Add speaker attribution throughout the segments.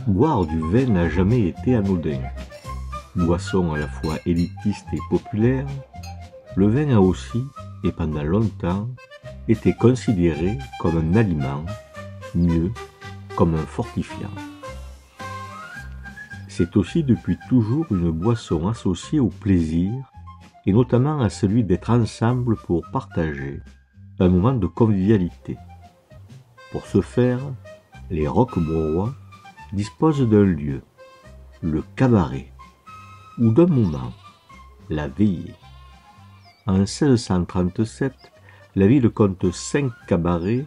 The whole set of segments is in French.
Speaker 1: Boire du vin n'a jamais été anodin. Boisson à la fois élitiste et populaire, le vin a aussi, et pendant longtemps, été considéré comme un aliment, mieux, comme un fortifiant. C'est aussi depuis toujours une boisson associée au plaisir, et notamment à celui d'être ensemble pour partager un moment de convivialité. Pour ce faire, les roquebraurois disposent d'un lieu, le cabaret, ou d'un moment, la veillée. En 1637, la ville compte 5 cabarets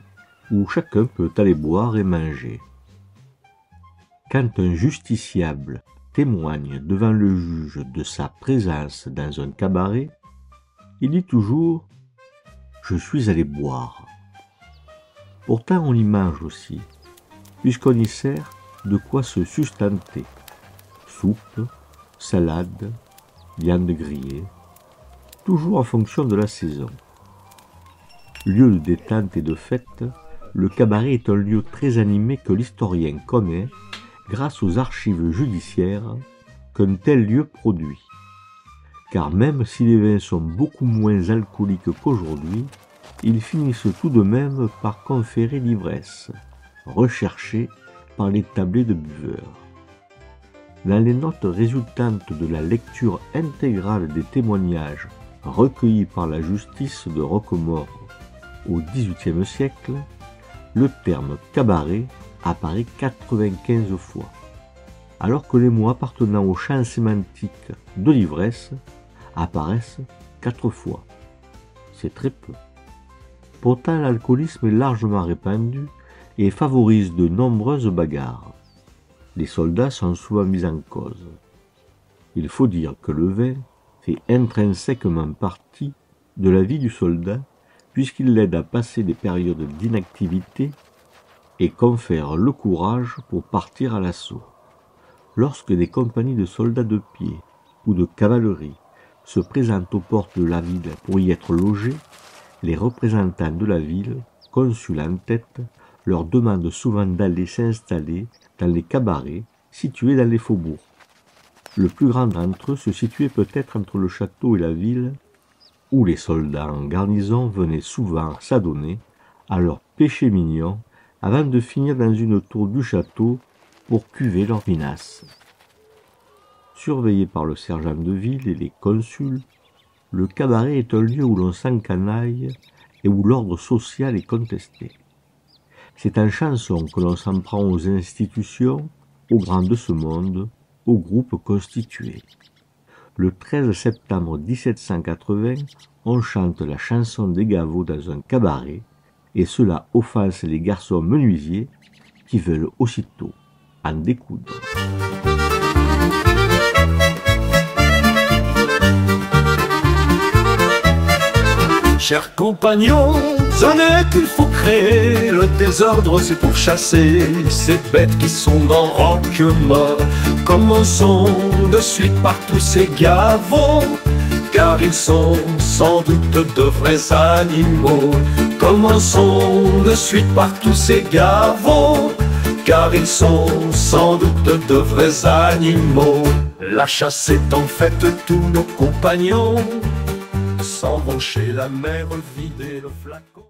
Speaker 1: où chacun peut aller boire et manger. Quand un justiciable témoigne devant le juge de sa présence dans un cabaret, il dit toujours « Je suis allé boire ». Pourtant on y mange aussi, puisqu'on y sert de quoi se sustenter. Soupe, salade, viande grillée, toujours en fonction de la saison. Lieu de détente et de fête, le cabaret est un lieu très animé que l'historien connaît grâce aux archives judiciaires qu'un tel lieu produit. Car même si les vins sont beaucoup moins alcooliques qu'aujourd'hui, ils finissent tout de même par conférer l'ivresse, recherchée par les tablés de buveurs. Dans les notes résultantes de la lecture intégrale des témoignages recueillis par la justice de Roquemaure au XVIIIe siècle, le terme cabaret apparaît 95 fois, alors que les mots appartenant au champ sémantique de l'ivresse apparaissent 4 fois. C'est très peu. Pourtant, l'alcoolisme est largement répandu et favorise de nombreuses bagarres. Les soldats sont souvent mis en cause. Il faut dire que le vin fait intrinsèquement partie de la vie du soldat puisqu'il l'aide à passer des périodes d'inactivité et confère le courage pour partir à l'assaut. Lorsque des compagnies de soldats de pied ou de cavalerie se présentent aux portes de la ville pour y être logés, les représentants de la ville, consuls en tête, leur demandent souvent d'aller s'installer dans les cabarets situés dans les faubourgs. Le plus grand d'entre eux se situait peut-être entre le château et la ville, où les soldats en garnison venaient souvent s'adonner à leur péché mignon avant de finir dans une tour du château pour cuver leur vinasse. Surveillé par le sergent de ville et les consuls, le cabaret est un lieu où l'on s'encanaille et où l'ordre social est contesté. C'est en chanson que l'on s'en prend aux institutions, aux grands de ce monde, aux groupes constitués. Le 13 septembre 1780, on chante la chanson des gavots dans un cabaret, et cela offense les garçons menuisiers qui veulent aussitôt en découdre.
Speaker 2: Chers compagnons, ce n'est qu'il faut créer le désordre, c'est pour chasser ces bêtes qui sont dans Roquemaure. Commençons de suite par tous ces gavots, car ils sont sans doute de vrais animaux. Commençons de suite par tous ces gavots, car ils sont sans doute de vrais animaux. La chasse étant faite, tous nos compagnons s'en vont chez la mère vider le flacon.